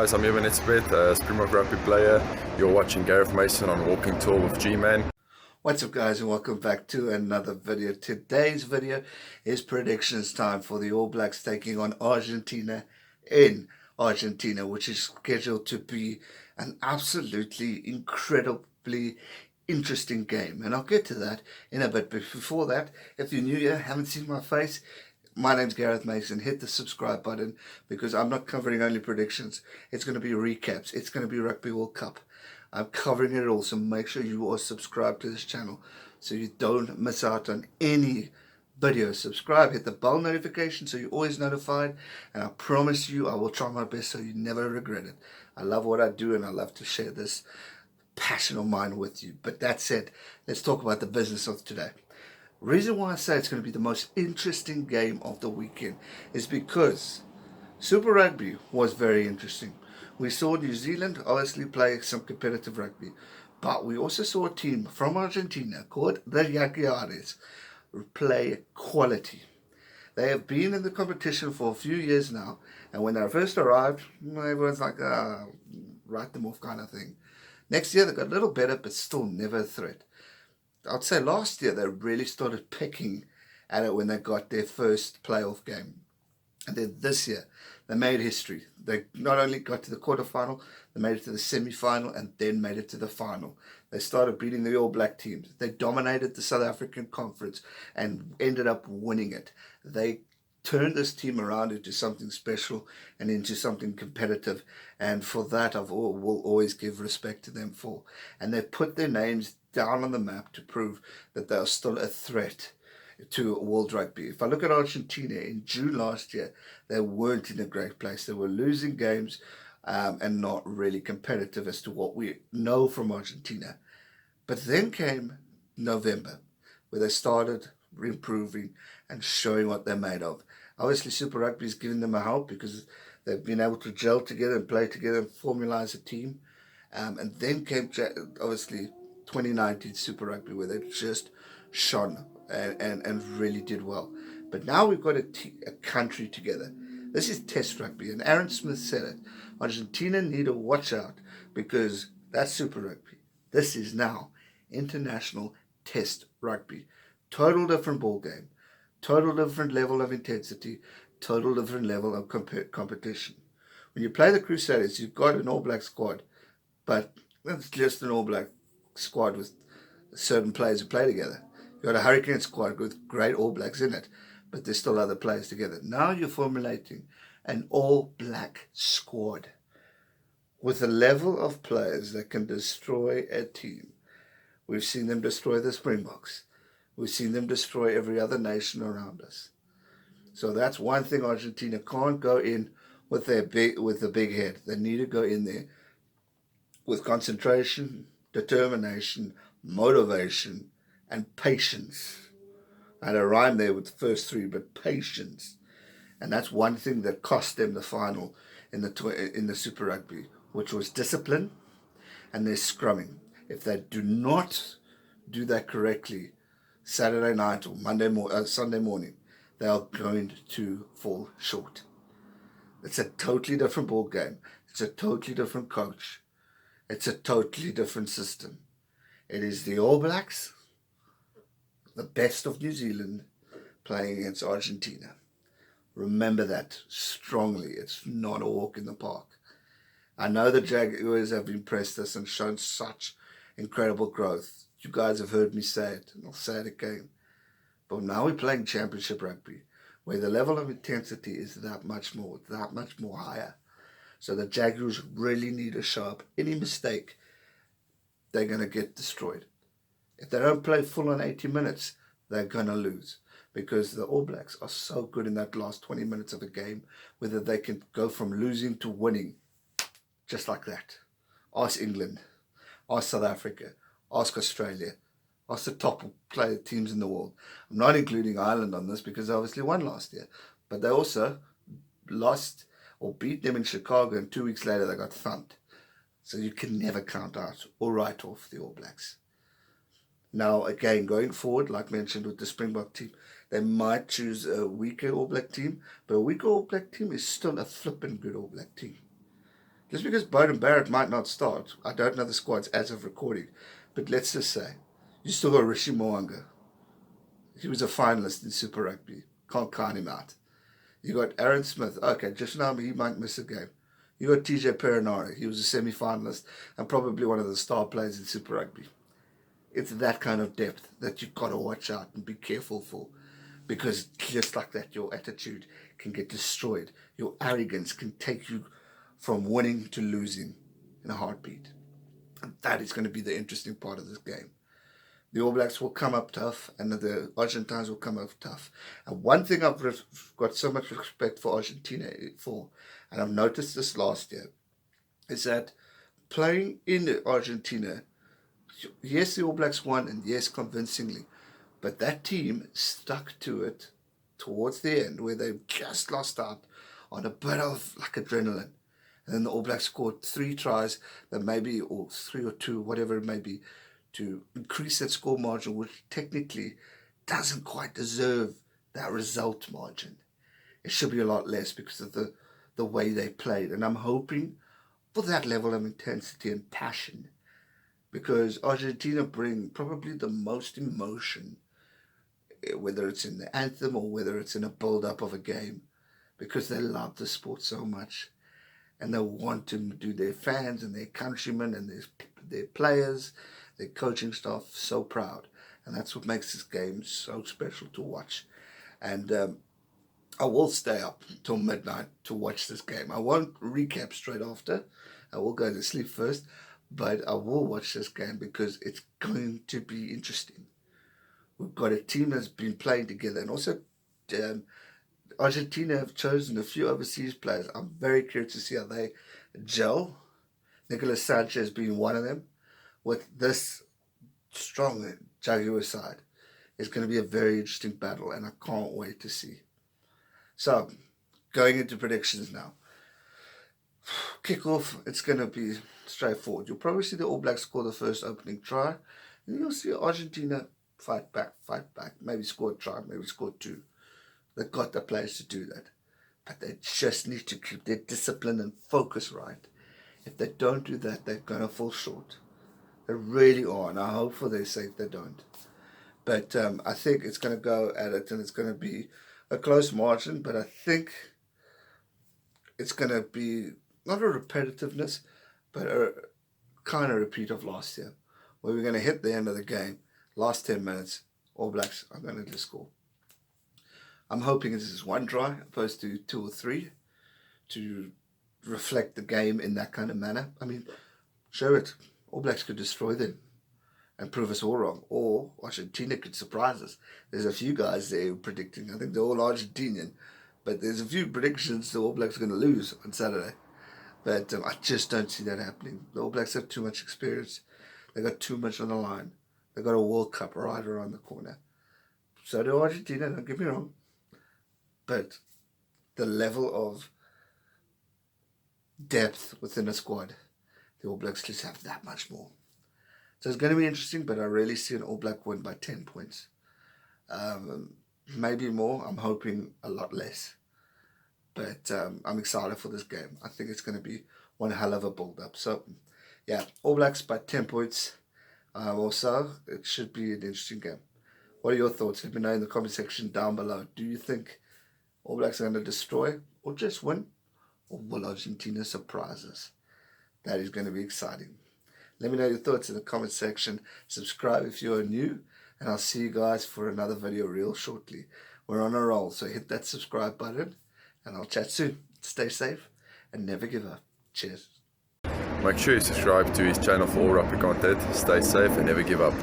guys, I'm Evan Etzbeth, a Springbok rugby player. You're watching Gareth Mason on Walking Tour with G-Man. What's up guys, and welcome back to another video. Today's video is predictions time for the All Blacks taking on Argentina in Argentina, which is scheduled to be an absolutely incredibly interesting game, and I'll get to that in a bit. But before that, if you're new here, haven't seen my face, my name's Gareth Mason. Hit the subscribe button, because I'm not covering only predictions. It's going to be recaps. It's going to be Rugby World Cup. I'm covering it all, so make sure you are subscribed to this channel so you don't miss out on any videos. Subscribe, hit the bell notification so you're always notified, and I promise you I will try my best so you never regret it. I love what I do, and I love to share this passion of mine with you. But that said, let's talk about the business of today. Reason why I say it's going to be the most interesting game of the weekend is because Super Rugby was very interesting. We saw New Zealand obviously play some competitive rugby, but we also saw a team from Argentina called the Jaguares play quality. They have been in the competition for a few years now, and when they first arrived, everyone's like, write them off kind of thing. Next year they got a little better, but still never a threat. I'd say last year they really started picking at it when they got their first playoff game. And then this year, they made history. They not only got to the quarterfinal, they made it to the semi-final, and then made it to the final. They started beating the All Black teams. They dominated the South African Conference and ended up winning it. They turned this team around into something special and into something competitive. And for that, will always give respect to them for. And they put their names down on the map to prove that they are still a threat to world rugby. If I look at Argentina in June last year, they weren't in a great place. They were losing games and not really competitive as to what we know from Argentina. But then came November, where they started improving and showing what they're made of. Obviously, Super Rugby is giving them a help because they've been able to gel together and play together and formalize a team. And then came, obviously, 2019 Super Rugby, where they just shone and really did well. But now we've got a country together. This is Test rugby, and Aaron Smith said it. Argentina need to watch out, because that's Super Rugby. This is now international Test rugby. Total different ball game, total different level of intensity, total different level of competition. When you play the Crusaders, you've got an All Black squad, but it's just an All Black squad with certain players who play together. You've got a Hurricane squad with great All Blacks in it, but there's still other players together. Now you're formulating an All Black squad with a level of players that can destroy a team. We've seen them destroy the Springboks. We've seen them destroy every other nation around us. So that's one thing. Argentina can't go in with the big head. They need to go in there with concentration, determination, motivation, and patience. I had a rhyme there with the first three, but patience. And that's one thing that cost them the final in the Super Rugby, which was discipline and their scrumming. If they do not do that correctly Saturday night or Sunday morning, they are going to fall short. It's a totally different ball game. It's a totally different coach. It's a totally different system. It is the All Blacks, the best of New Zealand, playing against Argentina. Remember that strongly. It's not a walk in the park. I know the Jaguars have impressed us and shown such incredible growth. You guys have heard me say it, and I'll say it again. But now we're playing championship rugby, where the level of intensity is that much more higher. So the Jaguars really need to show up. Any mistake, they're going to get destroyed. If they don't play full on 80 minutes, they're going to lose, because the All Blacks are so good in that last 20 minutes of a game, whether they can go from losing to winning just like that. Ask England, ask South Africa, ask Australia, ask the top player teams in the world. I'm not including Ireland on this because they obviously won last year, but they also lost or beat them in Chicago, and 2 weeks later they got thumped. So you can never count out or write off the All Blacks. Now, again, going forward, like mentioned with the Springbok team, they might choose a weaker All Black team, but a weaker All Black team is still a flippin' good All Black team. just because Bowden Barrett might not start, I don't know the squads as of recording, but let's just say, you still got Rishi Mwanga. He was a finalist in Super Rugby. Can't count him out. You got Aaron Smith. Okay, just now he might miss a game. You got TJ Perinari. He was a semi-finalist and probably one of the star players in Super Rugby. It's that kind of depth that you've got to watch out and be careful for. Because just like that, your attitude can get destroyed. Your arrogance can take you from winning to losing in a heartbeat. And that is going to be the interesting part of this game. The All Blacks will come up tough, and the Argentines will come up tough. And one thing I've got so much respect for Argentina for, and I've noticed this last year, is that playing in Argentina, yes, the All Blacks won, and yes, convincingly, but that team stuck to it towards the end, where they just lost out on a bit of like adrenaline. And then the All Blacks scored 3 tries, that maybe, or 3 or 2, whatever it may be, to increase that score margin, which technically doesn't quite deserve that result margin. It should be a lot less because of the way they played. And I'm hoping for that level of intensity and passion, because Argentina bring probably the most emotion, whether it's in the anthem or whether it's in a build-up of a game, because they love the sport so much. And they want to do their fans and their countrymen and their players, their coaching staff so proud. And that's what makes this game so special to watch. And I will stay up till midnight to watch this game. I won't recap straight after. I will go to sleep first. But I will watch this game because it's going to be interesting. We've got a team that's been playing together. And also, Argentina have chosen a few overseas players. I'm very curious to see how they gel. Nicolas Sanchez being one of them. With this strong Jaguar side, it's going to be a very interesting battle, and I can't wait to see. So, going into predictions now. Kick-off, it's going to be straightforward. You'll probably see the All Blacks score the first opening try, and you'll see Argentina fight back, maybe score a try, maybe score 2. They've got the players to do that. But they just need to keep their discipline and focus right. If they don't do that, they're going to fall short. They really are, and I hope for their sake they don't. But I think it's going to go at it, and it's going to be a close margin, but I think it's going to be not a repetitiveness, but a kind of repeat of last year, where we're going to hit the end of the game, last 10 minutes, All Blacks are going to score. I'm hoping this is 1 try opposed to 2 or 3 to reflect the game in that kind of manner. I mean, show it. All Blacks could destroy them and prove us all wrong. Or Argentina could surprise us. There's a few guys there predicting. I think they're all Argentinian. But there's a few predictions the All Blacks are going to lose on Saturday. But I just don't see that happening. The All Blacks have too much experience. They got too much on the line. They got a World Cup right around the corner. So do Argentina, don't get me wrong. But the level of depth within a squad, the All Blacks just have that much more. So it's going to be interesting, but I really see an All Black win by 10 points. Maybe more. I'm hoping a lot less. But I'm excited for this game. I think it's going to be one hell of a build-up. So, yeah, All Blacks by 10 points. Also, it should be an interesting game. What are your thoughts? Let me know in the comment section down below. Do you think All Blacks are going to destroy or just win? Or will Argentina surprise us? That is going to be exciting. Let me know your thoughts in the comment section. Subscribe if you are new. And I'll see you guys for another video real shortly. We're on a roll, so hit that subscribe button. And I'll chat soon. Stay safe and never give up. Cheers. Make sure you subscribe to his channel for all rugby content. Stay safe and never give up.